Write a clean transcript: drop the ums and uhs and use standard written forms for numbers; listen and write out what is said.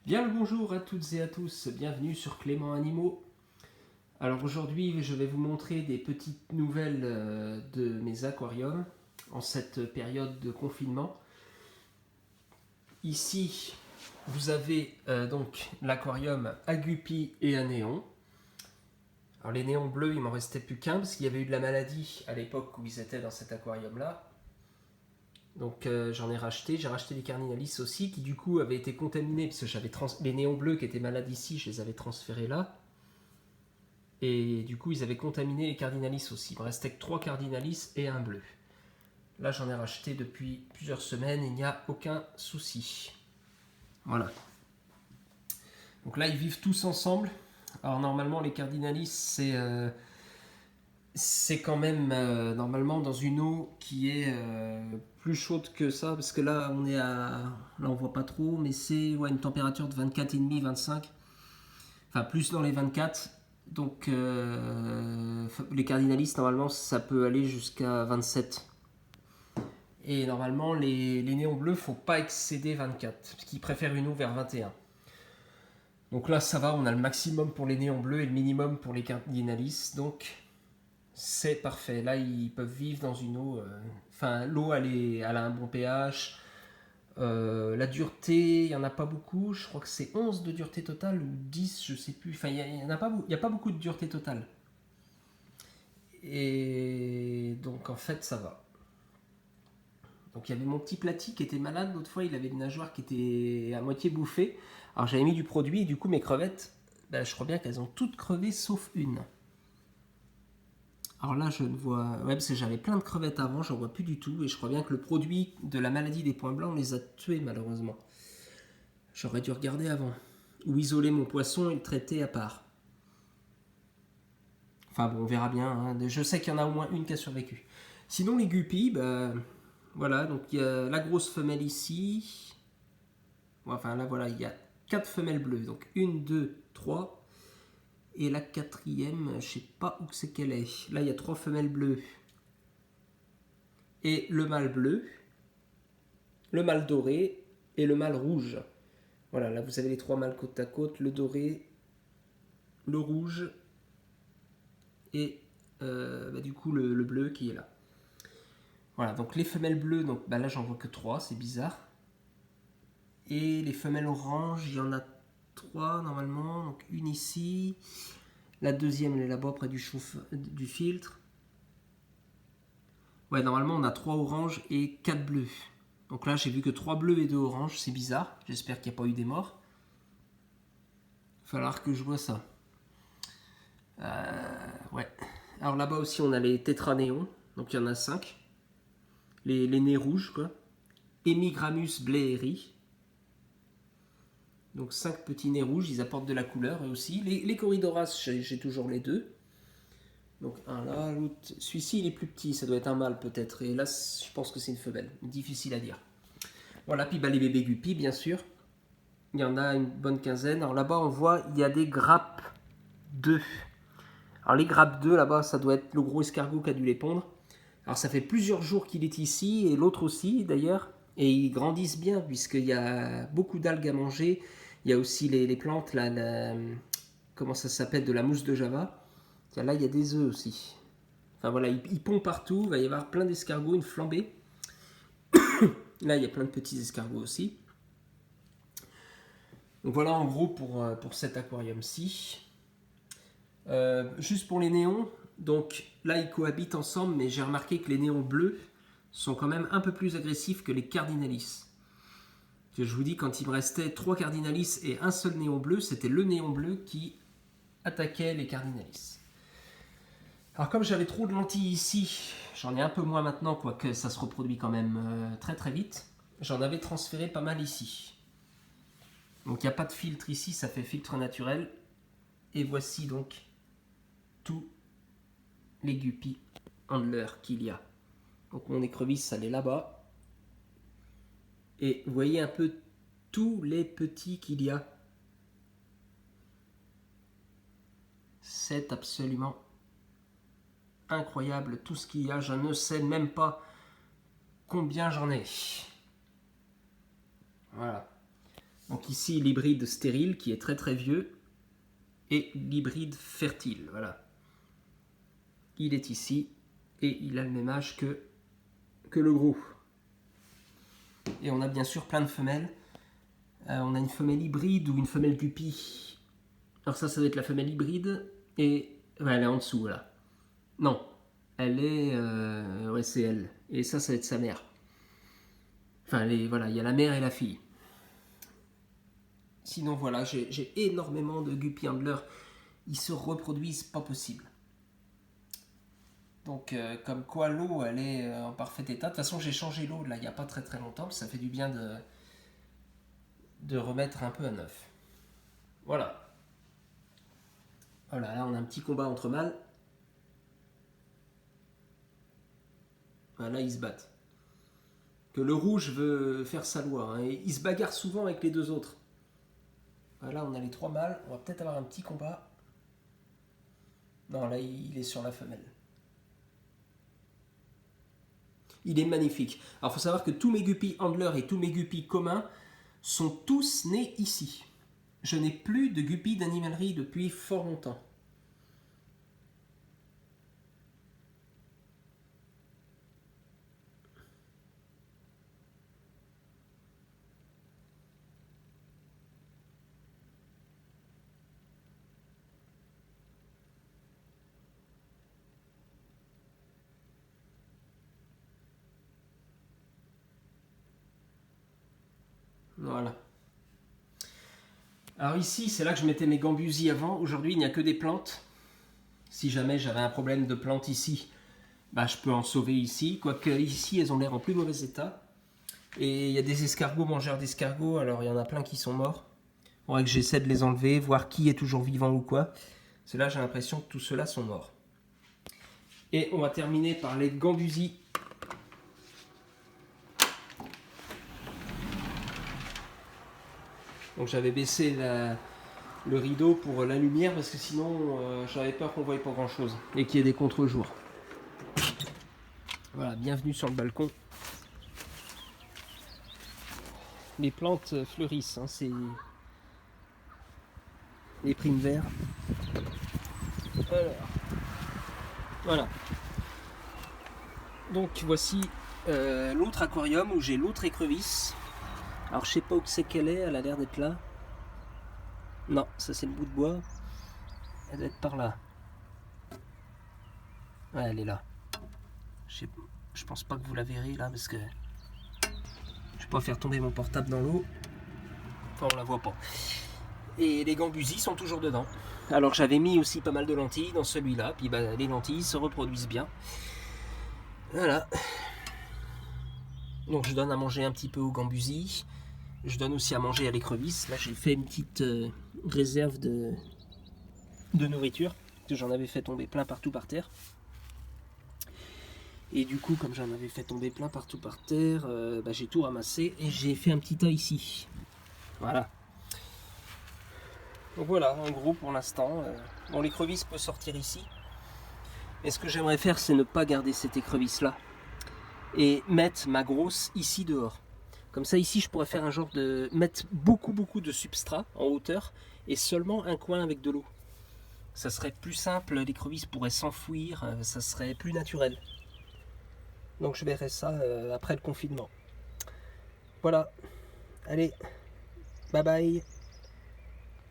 Bien le bonjour à toutes et à tous, bienvenue sur Clément Animaux. Alors aujourd'hui je vais vous montrer des petites nouvelles de mes aquariums en cette période de confinement. Ici vous avez donc l'aquarium à guppies et à néons. Alors les néons bleus il m'en restait plus qu'un parce qu'il y avait eu de la maladie à l'époque où ils étaient dans cet aquarium là. Donc j'en ai racheté, j'ai racheté les cardinalis aussi qui du coup avaient été contaminés parce que j'avais les néons bleus qui étaient malades ici, je les avais transférés là. Et du coup, ils avaient contaminé les cardinalis aussi. Il me restait que 3 cardinalis et un bleu. Là, j'en ai racheté depuis plusieurs semaines, il n'y a aucun souci. Voilà. Donc là, ils vivent tous ensemble. Alors normalement, les cardinalis, c'est quand même normalement dans une eau qui est plus chaude que ça, parce que là, là, on voit pas trop, mais c'est une température de 24,5, 25. Enfin, plus dans les 24. Donc, les cardinalistes, normalement, ça peut aller jusqu'à 27. Et normalement, les néons bleus, faut pas excéder 24, parce qu'ils préfèrent une eau vers 21. Donc là, ça va, on a le maximum pour les néons bleus et le minimum pour les cardinalistes. Donc, c'est parfait. Là, ils peuvent vivre dans une eau. Enfin, l'eau, elle a un bon pH. La dureté, il n'y en a pas beaucoup. Je crois que c'est 11 de dureté totale ou 10, je sais plus. Enfin, il n'y a pas beaucoup de dureté totale. Et donc, en fait, ça va. Donc, il y avait mon petit platy qui était malade. L'autre fois, il avait une nageoire qui était à moitié bouffée. Alors, j'avais mis du produit et du coup, mes crevettes, je crois bien qu'elles ont toutes crevé sauf une. Alors là, je ne vois. Ouais, parce que j'avais plein de crevettes avant, j'en vois plus du tout. Et je crois bien que le produit de la maladie des points blancs les a tuées, malheureusement. J'aurais dû regarder avant. Ou isoler mon poisson et le traiter à part. Enfin bon, on verra bien. Hein. Je sais qu'il y en a au moins une qui a survécu. Sinon, les guppies, voilà. Donc il y a la grosse femelle ici. Enfin là, voilà, il y a 4 femelles bleues. Donc 1, 2, 3. Et la quatrième, je sais pas où c'est qu'elle est. Là, il y a 3 femelles bleues. Et le mâle bleu, le mâle doré et le mâle rouge. Voilà, là vous avez les 3 mâles côte à côte, le doré, le rouge et du coup le bleu qui est là. Voilà, donc les femelles bleues, donc là j'en vois que 3, c'est bizarre. Et les femelles oranges, il y en a 3 normalement, donc une ici, la deuxième elle est là-bas près du filtre. Ouais, normalement on a 3 oranges et 4 bleus. Donc là j'ai vu que 3 bleus et 2 oranges, c'est bizarre, j'espère qu'il n'y a pas eu des morts. Il va falloir que je vois ça. Ouais. Alors là-bas aussi, on a les tétranéons. Donc il y en a 5. Les nez rouges, quoi. Hemigramus blairi. Donc 5 petits nez rouges, ils apportent de la couleur eux aussi. Les Corydoras, j'ai toujours les deux. Donc un là, l'autre. Celui-ci, il est plus petit, ça doit être un mâle peut-être. Et là, je pense que c'est une femelle. Difficile à dire. Voilà, puis les bébés guppies, bien sûr. Il y en a une bonne quinzaine. Alors là-bas, on voit, il y a des grappes 2. Alors les grappes 2, là-bas, ça doit être le gros escargot qui a dû les pondre. Alors ça fait plusieurs jours qu'il est ici, et l'autre aussi d'ailleurs, et ils grandissent bien, puisqu'il y a beaucoup d'algues à manger. Il y a aussi les plantes, comment ça s'appelle, de la mousse de Java. Là, il y a des œufs aussi. Enfin voilà, ils pondent partout, il va y avoir plein d'escargots, une flambée. Là, il y a plein de petits escargots aussi. Donc voilà en gros pour cet aquarium-ci. Juste pour les néons, donc là ils cohabitent ensemble, mais j'ai remarqué que les néons bleus sont quand même un peu plus agressifs que les cardinalis. Je vous dis, quand il me restait 3 cardinalis et un seul néon bleu, c'était le néon bleu qui attaquait les cardinalis. Alors comme j'avais trop de lentilles ici, j'en ai un peu moins maintenant, quoique ça se reproduit quand même très très vite, j'en avais transféré pas mal ici. Donc il n'y a pas de filtre ici, ça fait filtre naturel. Et voici donc tous les guppies handler qu'il y a. Donc mon écrevisse, elle est là-bas. Et vous voyez un peu tous les petits qu'il y a. C'est absolument incroyable tout ce qu'il y a. Je ne sais même pas combien j'en ai. Voilà. Donc ici l'hybride stérile qui est très très vieux et l'hybride fertile, voilà. Il est ici et il a le même âge que le gros. Et on a bien sûr plein de femelles. On a une femelle hybride ou une femelle guppy. Alors ça va être la femelle hybride et ouais, elle est en dessous, voilà. Non, elle est... ouais, c'est elle. Et ça va être sa mère. Enfin, voilà, il y a la mère et la fille. Sinon, voilà, j'ai énormément de guppy handlers. Ils se reproduisent pas possible. Donc, comme quoi l'eau, elle est en parfait état. De toute façon, j'ai changé l'eau là, il n'y a pas très très longtemps. Ça fait du bien de remettre un peu à neuf. Voilà. Voilà, là, on a un petit combat entre mâles. Voilà, ils se battent. Que le rouge veut faire sa loi. Hein, et il se bagarre souvent avec les deux autres. Voilà, on a les trois mâles. On va peut-être avoir un petit combat. Non, là, il est sur la femelle. Il est magnifique. Alors, il faut savoir que tous mes guppies handlers et tous mes guppies communs sont tous nés ici. Je n'ai plus de guppies d'animalerie depuis fort longtemps. Voilà. Alors ici, c'est là que je mettais mes gambusies avant. Aujourd'hui, il n'y a que des plantes. Si jamais j'avais un problème de plantes ici, bah, je peux en sauver ici. Quoique ici, elles ont l'air en plus mauvais état. Et il y a des escargots mangeurs d'escargots. Alors il y en a plein qui sont morts. Il faudrait que j'essaie de les enlever, voir qui est toujours vivant ou quoi. C'est là j'ai l'impression que tous ceux-là sont morts. Et on va terminer par les gambusies. Donc j'avais baissé le rideau pour la lumière parce que sinon j'avais peur qu'on voie pas grand chose et qu'il y ait des contre-jours. Voilà, bienvenue sur le balcon. Les plantes fleurissent, hein, c'est les primes verts. Alors, voilà. Donc voici l'autre aquarium où j'ai l'autre écrevisse. Alors je sais pas où c'est qu'elle est, elle a l'air d'être là. Non, ça c'est le bout de bois. Elle doit être par là. Ouais, elle est là. Je pense pas que vous la verrez là parce que je vais pas faire tomber mon portable dans l'eau. Enfin, on la voit pas. Et les gambusies sont toujours dedans. Alors j'avais mis aussi pas mal de lentilles dans celui-là. Puis bah, les lentilles se reproduisent bien. Voilà. Donc je donne à manger un petit peu aux gambusies. Je donne aussi à manger à l'écrevisse. Là j'ai fait une petite réserve de nourriture. Que j'en avais fait tomber plein partout par terre. Et du coup, comme j'en avais fait tomber plein partout par terre, bah, j'ai tout ramassé et j'ai fait un petit tas ici. Voilà. Donc voilà, en gros pour l'instant. Bon, l'écrevisse peut sortir ici. Mais ce que j'aimerais faire, c'est ne pas garder cette écrevisse-là. Et mettre ma grosse ici dehors. Comme ça, ici, je pourrais faire un genre de... mettre beaucoup de substrat en hauteur et seulement un coin avec de l'eau. Ça serait plus simple, l'écrevisse pourrait s'enfouir, ça serait plus naturel. Donc je verrai ça après le confinement. Voilà. Allez, bye bye.